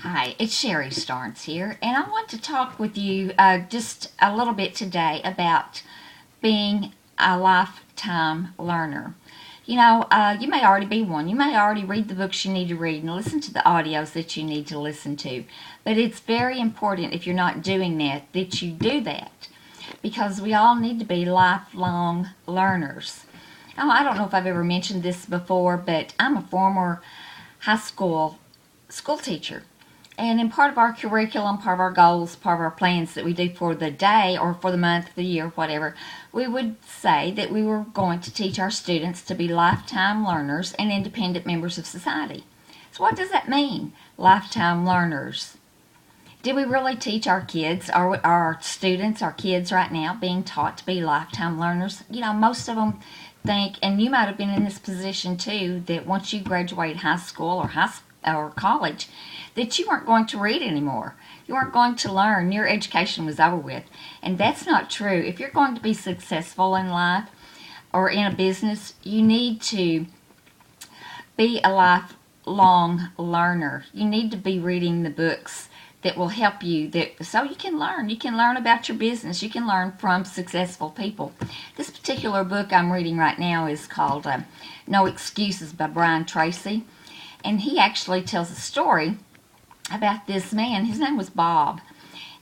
Hi, it's Sherry Starnes here, and I want to talk with you just a little bit today about being a lifetime learner. You may already be one. You may already read the books you need to read and listen to the audios that you need to listen to. But it's very important if you're not doing that, that you do that because we all need to be lifelong learners. I don't know if I've ever mentioned this before, but I'm a former high school teacher. And in part of our curriculum, part of our goals, part of our plans that we do for the day or for the month, the year, whatever, we would say that we were going to teach our students to be lifetime learners and independent members of society. So what does that mean, lifetime learners? Did we really teach our kids, our students, our kids right now being taught to be lifetime learners? Most of them think, and you might have been in this position too, that once you graduate high school or college, that you weren't going to read anymore. You weren't going to learn. Your education was over with. And that's not true. If you're going to be successful in life or in a business, you need to be a lifelong learner. You need to be reading the books that will help you so you can learn. You can learn about your business. You can learn from successful people. This particular book I'm reading right now is called No Excuses by Brian Tracy. And he actually tells a story about this man. His name was Bob,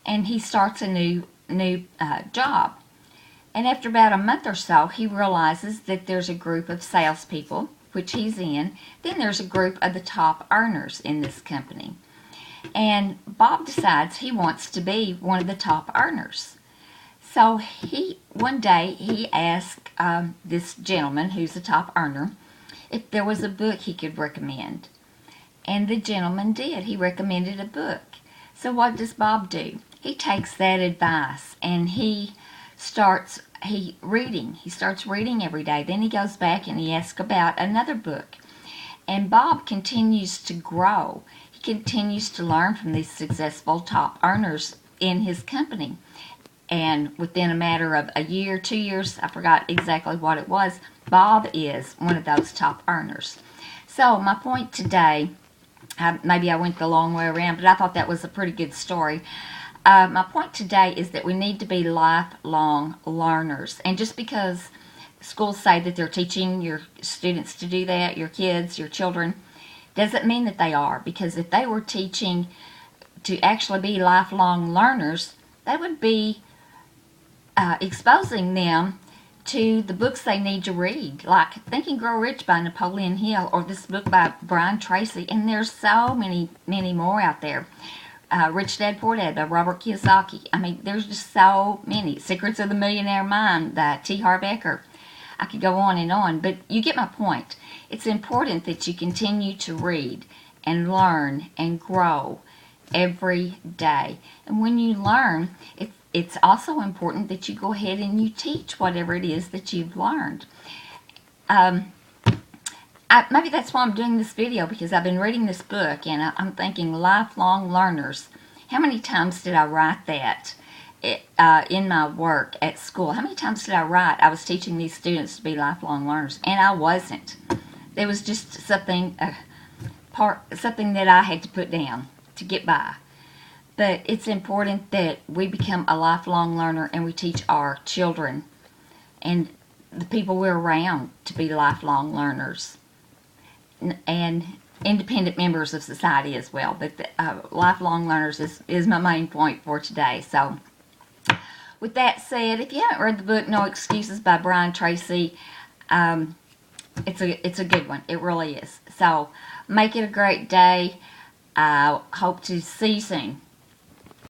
and he starts a new job. And after about a month or so, he realizes that there's a group of salespeople, which he's in. Then there's a group of the top earners in this company. And Bob decides he wants to be one of the top earners. So one day he asked this gentleman, who's a top earner, if there was a book he could recommend. And the gentleman did. He recommended a book. So what does Bob do? He takes that advice and he starts reading. He starts reading every day. Then he goes back and he asks about another book. And Bob continues to grow. He continues to learn from these successful top earners in his company. And within a matter of a year, 2 years, I forgot exactly what it was, Bob is one of those top earners. So my point today, maybe I went the long way around, but I thought that was a pretty good story. My point today is that we need to be lifelong learners. And just because schools say that they're teaching your students to do that, your kids, your children, doesn't mean that they are. Because if they were teaching to actually be lifelong learners, they would be exposing them to the books they need to read, like Think and Grow Rich by Napoleon Hill, or this book by Brian Tracy, and there's so many more out there. Rich Dad Poor Dad by Robert Kiyosaki. I mean, there's just so many. Secrets of the Millionaire Mind by T. Harv Eker. I could go on, but you get my point. It's important that you continue to read and learn and grow every day. And when you learn, it's also important that you go ahead and you teach whatever it is that you've learned. Maybe that's why I'm doing this video, because I've been reading this book and I'm thinking lifelong learners. How many times did I write that in my work at school? How many times did I write I was teaching these students to be lifelong learners? And I wasn't. It was just something that I had to put down to get by. But it's important that we become a lifelong learner and we teach our children and the people we're around to be lifelong learners and independent members of society as well. But lifelong learners is my main point for today. So with that said, if you haven't read the book No Excuses by Brian Tracy, it's a good one. It really is. So make it a great day. I hope to see you soon.